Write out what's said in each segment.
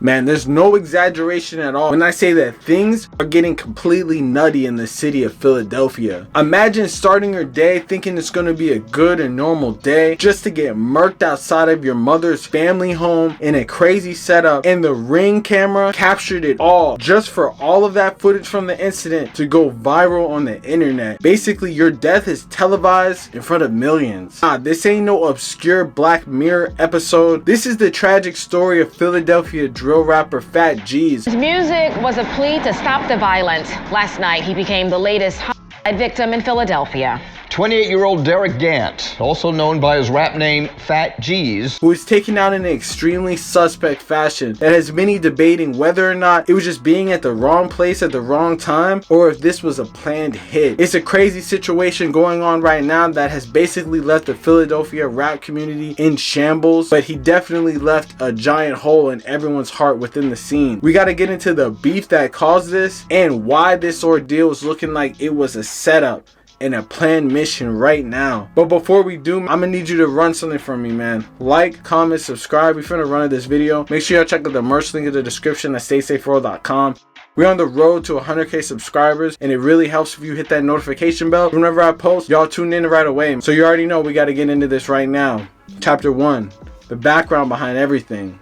Man, there's no exaggeration at all when I say that things are getting completely nutty in the city of Philadelphia. Imagine starting your day thinking it's going to be a good and normal day, just to get murked outside of your mother's family home in a crazy setup, and the Ring camera captured it all, just for all of that footage from the incident to go viral on the internet. Basically, your death is televised in front of millions. This ain't no obscure Black Mirror episode. This is the tragic story of Philadelphia drill rapper PHAT. His music was a plea to stop the violence. Last night, he became the latest homicide victim in Philadelphia. 28-year-old Derek Gant, also known by his rap name Fat G's, who was taken out in an extremely suspect fashion that has many debating whether or not it was just being at the wrong place at the wrong time, or if this was a planned hit. It's a crazy situation going on right now that has basically left the Philadelphia rap community in shambles, but he definitely left a giant hole in everyone's heart within the scene. We got to get into the beef that caused this and why this ordeal was looking like it was a setup and a planned mission right now. But before we do, I'm gonna need you to run something for me, man. Like, comment, subscribe. We're finna run this video. Make sure y'all check out the merch link in the description at staysaferoll.com. We're on the road to 100k subscribers, and it really helps if you hit that notification bell. Whenever I post, y'all tune in right away. So you already know we got to get into this right now. Chapter 1, the background behind everything.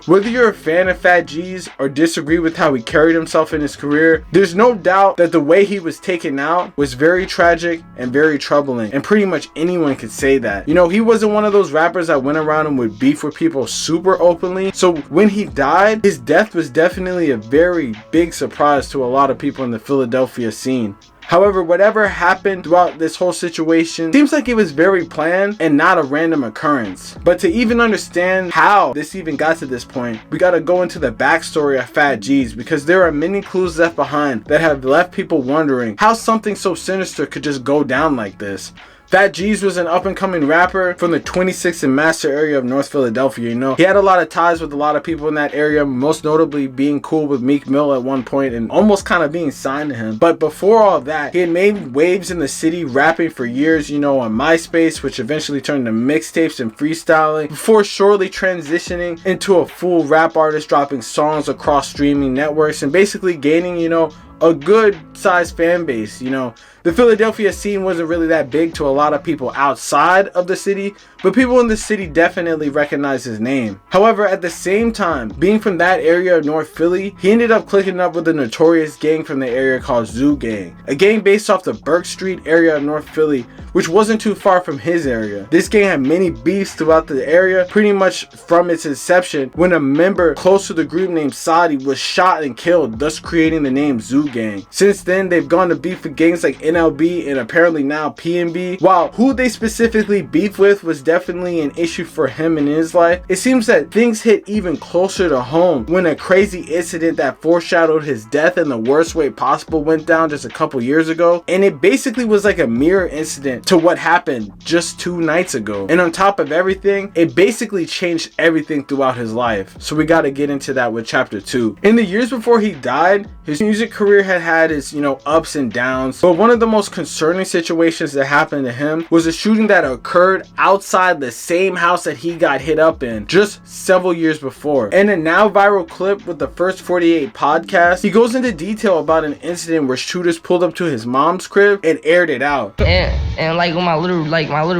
Whether you're a fan of Fat G's or disagree with how he carried himself in his career, there's no doubt that the way he was taken out was very tragic and very troubling, and pretty much anyone could say that. You know, he wasn't one of those rappers that went around and would beef with people super openly, so when he died, his death was definitely a very big surprise to a lot of people in the Philadelphia scene. However, whatever happened throughout this whole situation seems like it was very planned and not a random occurrence. But to even understand how this even got to this point, we gotta go into the backstory of Fat G's, because there are many clues left behind that have left people wondering how something so sinister could just go down like this. Fat G's was an up-and-coming rapper from the 26th and Master area of North Philadelphia. You know, he had a lot of ties with a lot of people in that area, most notably being cool with Meek Mill at one point and almost kind of being signed to him. But before all that, he had made waves in the city, rapping for years, you know, on MySpace, which eventually turned to mixtapes and freestyling, before shortly transitioning into a full rap artist, dropping songs across streaming networks and basically gaining, you know, a good sized fan base. You know, the Philadelphia scene wasn't really that big to a lot of people outside of the city, but people in the city definitely recognize his name. However, at the same time, being from that area of North Philly, he ended up clicking up with a notorious gang from the area called Zoo Gang, a gang based off the Burke Street area of North Philly, which wasn't too far from his area. This gang had many beefs throughout the area, pretty much from its inception, when a member close to the group named Sadi was shot and killed, thus creating the name Zoo Gang. Since then, they've gone to beef with gangs like NLB and apparently now PNB. While who they specifically beef with was definitely an issue for him in his life, it seems that things hit even closer to home when a crazy incident that foreshadowed his death in the worst way possible went down just a couple years ago, and it basically was like a mirror incident to what happened just 2 nights ago. And on top of everything, it basically changed everything throughout his life. So we got to get into that with chapter 2. In the years before he died, his music career had its, you know, ups and downs, but one of the most concerning situations that happened to him was a shooting that occurred outside the same house that he got hit up in just several years before. In a now viral clip with the First 48 podcast, he goes into detail about an incident where shooters pulled up to his mom's crib and aired it out. And like when my little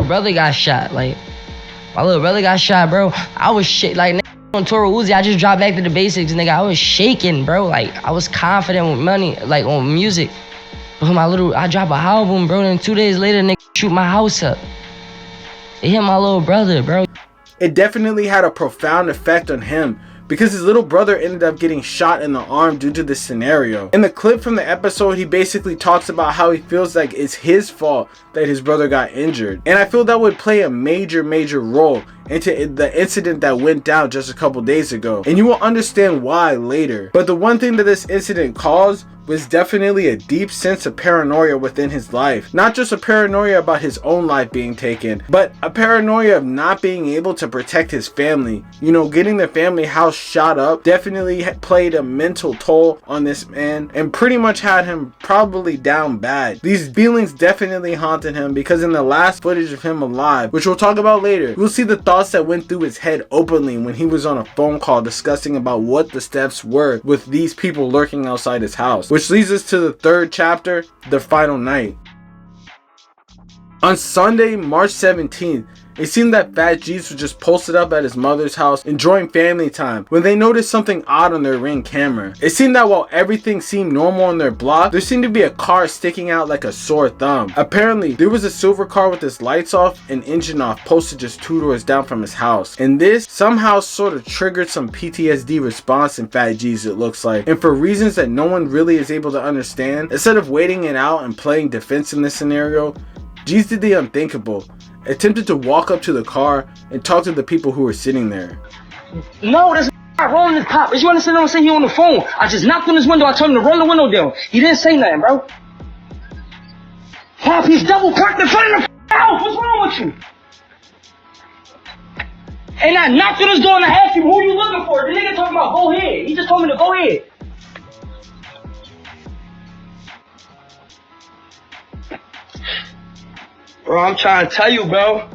brother got shot, bro, I was shit like on Toro Uzi. I just dropped back to the basics, nigga. I was shaking, bro. Like I was confident with money, like on music. But I drop an album, bro, and 2 days later, nigga, shoot my house up. It hit my little brother, bro. It definitely had a profound effect on him, because his little brother ended up getting shot in the arm due to this scenario. In the clip from the episode, he basically talks about how he feels like it's his fault that his brother got injured. And I feel that would play a major role into the incident that went down just a couple days ago. And you will understand why later. But the one thing that this incident caused was definitely a deep sense of paranoia within his life. Not just a paranoia about his own life being taken, but a paranoia of not being able to protect his family. You know, getting the family house shot up definitely played a mental toll on this man and pretty much had him probably down bad. These feelings definitely haunted him because in the last footage of him alive, which we'll talk about later, we'll see the thoughts that went through his head openly when he was on a phone call discussing about what the steps were with these people lurking outside his house. Which leads us to the third chapter, the final night. On Sunday, March 17th, it seemed that Phat G's was just posted up at his mother's house enjoying family time when they noticed something odd on their Ring camera. It seemed that while everything seemed normal on their block, there seemed to be a car sticking out like a sore thumb. Apparently, there was a silver car with its lights off and engine off posted just 2 doors down from his house. And this somehow sort of triggered some PTSD response in Phat G's, it looks like. And for reasons that no one really is able to understand, instead of waiting it out and playing defense in this scenario, G's did the unthinkable. Attempted to walk up to the car and talk to the people who were sitting there. No, that's not rolling the top. You understand what I'm saying? He on the phone. I just knocked on his window. I told him to roll the window down. He didn't say nothing, bro. Pop, he's double parked in front of the house. What's wrong with you? And I knocked on his door and I asked him, who you looking for? The nigga talking about go ahead. He just told me to go ahead. Bro, I'm trying to tell you, bro.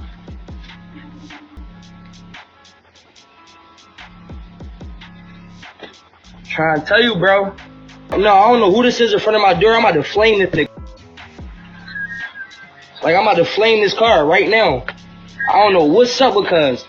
Trying to tell you, bro. No, I don't know who this is in front of my door. I'm about to flame this nigga. Like, I'm about to flame this car right now. I don't know what's up because.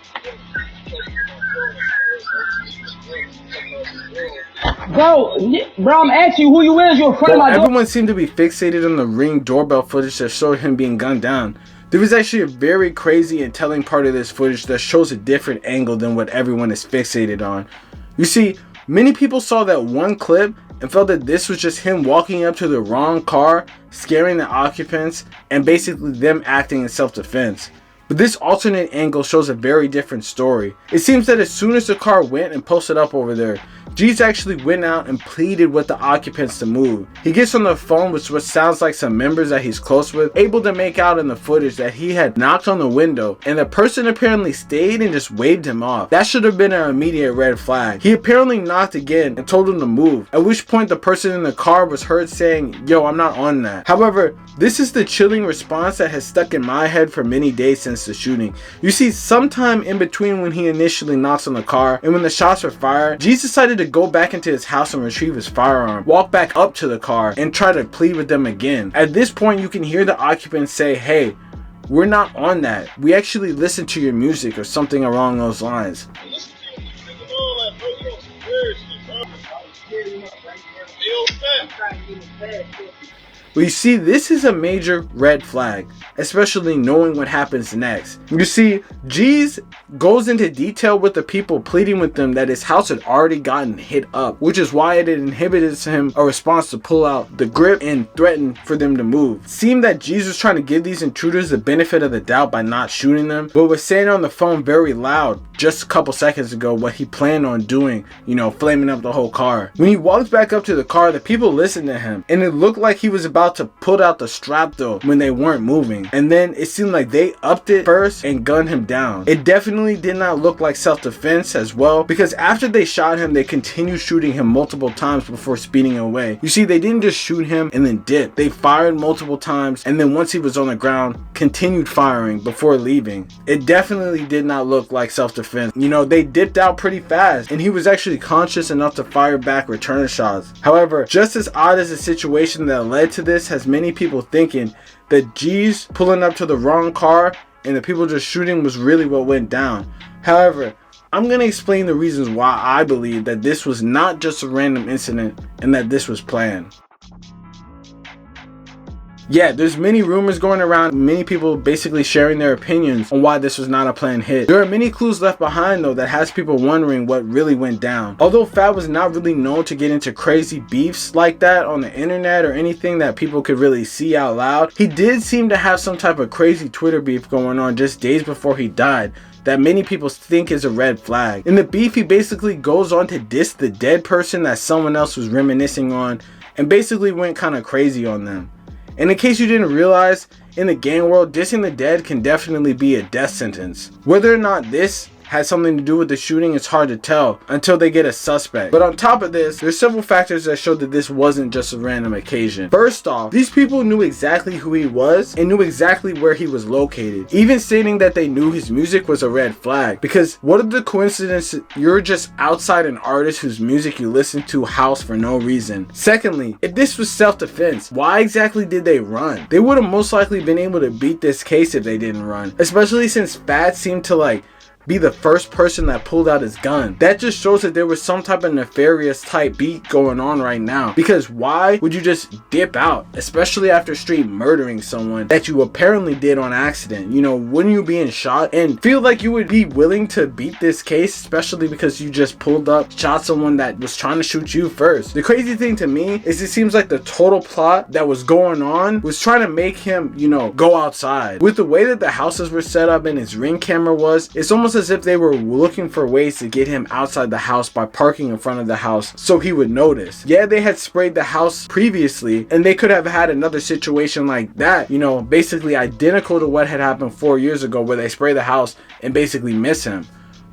Bro, I'm asking you who you is. You're in front of my door. Everyone seemed to be fixated on the Ring doorbell footage that showed him being gunned down. There was actually a very crazy and telling part of this footage that shows a different angle than what everyone is fixated on. You see, many people saw that one clip and felt that this was just him walking up to the wrong car, scaring the occupants, and basically them acting in self-defense. But this alternate angle shows a very different story. It seems that as soon as the car went and posted up over there, G's actually went out and pleaded with the occupants to move. He gets on the phone with what sounds like some members that he's close with, able to make out in the footage that he had knocked on the window and the person apparently stayed and just waved him off. That should have been an immediate red flag. He apparently knocked again and told him to move, at which point the person in the car was heard saying, "Yo, I'm not on that." However, this is the chilling response that has stuck in my head for many days since the shooting. You see, sometime in between when he initially knocks on the car and when the shots were fired, G's decided to go back into his house and retrieve his firearm, walk back up to the car and try to plead with them again. At this point, you can hear the occupants say, "Hey, we're not on that. We actually listen to your music," or something along those lines. Well, you see, this is a major red flag, especially knowing what happens next. You see, G's goes into detail with the people pleading with them that his house had already gotten hit up, which is why it had inhibited him a response to pull out the grip and threaten for them to move. It seemed that G's was trying to give these intruders the benefit of the doubt by not shooting them, but was saying on the phone very loud just a couple seconds ago what he planned on doing, you know, flaming up the whole car. When he walked back up to the car, the people listened to him, and it looked like he was about to pull out the strap though when they weren't moving, and then it seemed like they upped it first and gunned him down. It definitely did not look like self-defense as well, because after they shot him, they continued shooting him multiple times before speeding away. You see, they didn't just shoot him and then dip. They fired multiple times, and then once he was on the ground, continued firing before leaving. It definitely did not look like self-defense. You know, they dipped out pretty fast, and he was actually conscious enough to fire back return shots. However, just as odd as the situation that led to this has many people thinking that G's pulling up to the wrong car and the people just shooting was really what went down. However, I'm going to explain the reasons why I believe that this was not just a random incident and that this was planned. Yeah, there's many rumors going around, many people basically sharing their opinions on why this was not a planned hit. There are many clues left behind though that has people wondering what really went down. Although Phat was not really known to get into crazy beefs like that on the internet or anything that people could really see out loud, he did seem to have some type of crazy Twitter beef going on just days before he died that many people think is a red flag. In the beef, he basically goes on to diss the dead person that someone else was reminiscing on, and basically went kind of crazy on them. And in case you didn't realize, in the gang world, dissing the dead can definitely be a death sentence. Whether or not this had something to do with the shooting, it's hard to tell until they get a suspect. But on top of this, there's several factors that show that this wasn't just a random occasion. First off, these people knew exactly who he was and knew exactly where he was located. Even stating that they knew his music was a red flag, because what if the coincidence you're just outside an artist whose music you listen to house for no reason? Secondly, if this was self-defense, why exactly did they run? They would have most likely been able to beat this case if they didn't run, especially since PHAT seemed to be the first person that pulled out his gun. That just shows that there was some type of nefarious type beat going on right now. Because why would you just dip out, especially after straight murdering someone that you apparently did on accident? You know, wouldn't you be in shot and feel like you would be willing to beat this case, especially because you just pulled up, shot someone that was trying to shoot you first? The crazy thing to me is it seems like the total plot that was going on was trying to make him, you know, go outside. With the way that the houses were set up and his ring camera was, it's almost as if they were looking for ways to get him outside the house by parking in front of the house so he would notice. Yeah, they had sprayed the house previously and they could have had another situation like that, you know, basically identical to what had happened 4 years ago where they spray the house and basically miss him.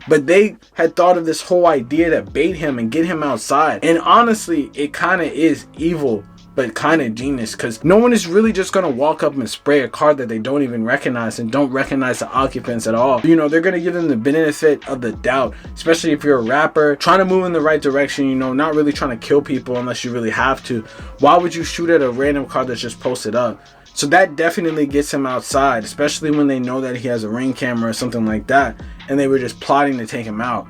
But they had thought of this whole idea to bait him and get him outside. And honestly, it kind of is evil, but kind of genius, because no one is really just going to walk up and spray a car that they don't even recognize and don't recognize the occupants at all. You know, they're going to give them the benefit of the doubt, especially if you're a rapper trying to move in the right direction, you know, not really trying to kill people unless you really have to. Why would you shoot at a random car that's just posted up? So that definitely gets him outside, especially when they know that he has a ring camera or something like that, and they were just plotting to take him out.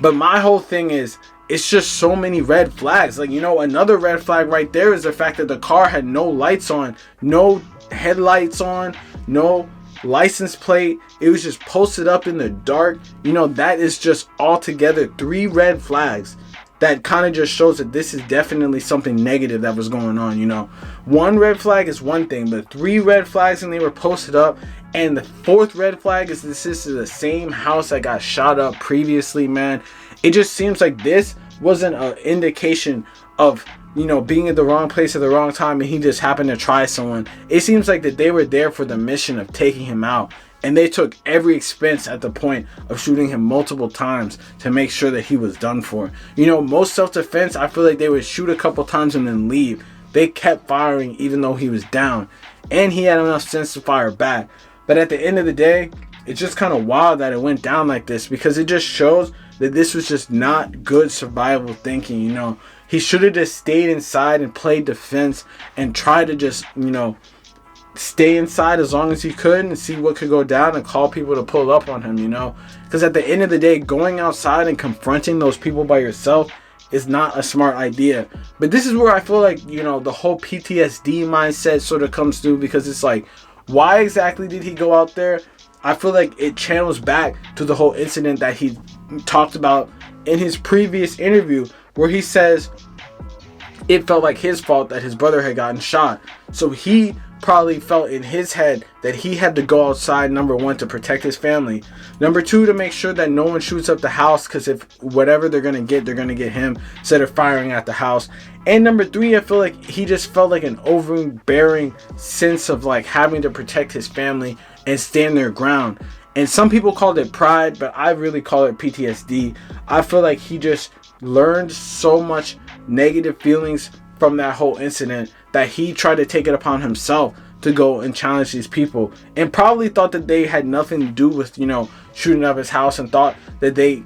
But my whole thing is, it's just so many red flags. Like, you know, another red flag right there is the fact that the car had no lights on, no headlights on, no license plate. It was just posted up in the dark. You know, that is just altogether 3 red flags that kind of just shows that this is definitely something negative that was going on. You know, 1 red flag is one thing, but 3 red flags and they were posted up. And the 4th red flag is this is the same house that got shot up previously, man. It just seems like this wasn't an indication of, you know, being at the wrong place at the wrong time and he just happened to try someone. It seems like that they were there for the mission of taking him out, and they took every expense at the point of shooting him multiple times to make sure that he was done for. You know, most self-defense, I feel like they would shoot a couple times and then leave. They kept firing even though he was down, and he had enough sense to fire back. But at the end of the day, it's just kind of wild that it went down like this, because it just shows that this was just not good survival thinking. You know, he should have just stayed inside and played defense and tried to just, you know, stay inside as long as he could and see what could go down and call people to pull up on him, you know, because at the end of the day, going outside and confronting those people by yourself is not a smart idea. But this is where I feel like, you know, the whole PTSD mindset sort of comes through, because it's like, why exactly did he go out there? I feel like it channels back to the whole incident that he talked about in his previous interview, where he says it felt like his fault that his brother had gotten shot. So he probably felt in his head that he had to go outside, number 1, to protect his family, number 2, to make sure that no one shoots up the house, because if whatever they're gonna get him instead of firing at the house, and number 3, I feel like he just felt like an overbearing sense of like having to protect his family and stand their ground. And some people called it pride, but I really call it PTSD. I feel like he just learned so much negative feelings from that whole incident that he tried to take it upon himself to go and challenge these people, and probably thought that they had nothing to do with, you know, shooting up his house, and thought that they,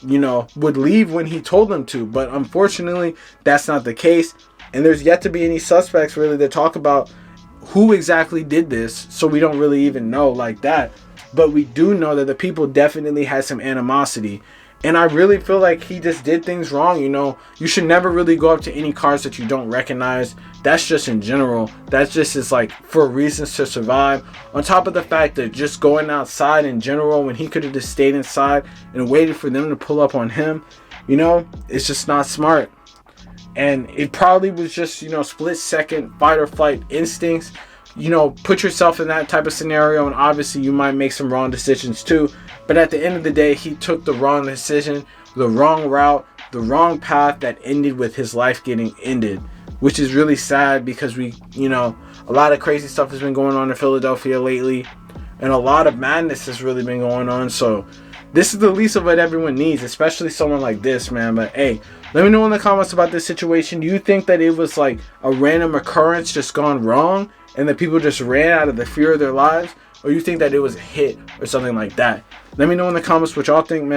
you know, would leave when he told them to. But unfortunately, that's not the case, and there's yet to be any suspects really to talk about who exactly did this, so we don't really even know like that. But we do know that the people definitely had some animosity. And I really feel like he just did things wrong. You know, you should never really go up to any cars that you don't recognize. That's just in general. That's just is like for reasons to survive. On top of the fact that just going outside in general, when he could have just stayed inside and waited for them to pull up on him, you know, it's just not smart. And it probably was just, you know, split second fight or flight instincts. You know, put yourself in that type of scenario, and obviously you might make some wrong decisions too. But at the end of the day, he took the wrong decision, the wrong route, the wrong path that ended with his life getting ended, which is really sad because a lot of crazy stuff has been going on in Philadelphia lately, and a lot of madness has really been going on. So this is the least of what everyone needs, especially someone like this, man. But hey, let me know in the comments about this situation. Do you think that it was like a random occurrence just gone wrong and that people just ran out of the fear of their lives? Or you think that it was a hit or something like that? Let me know in the comments what y'all think, man.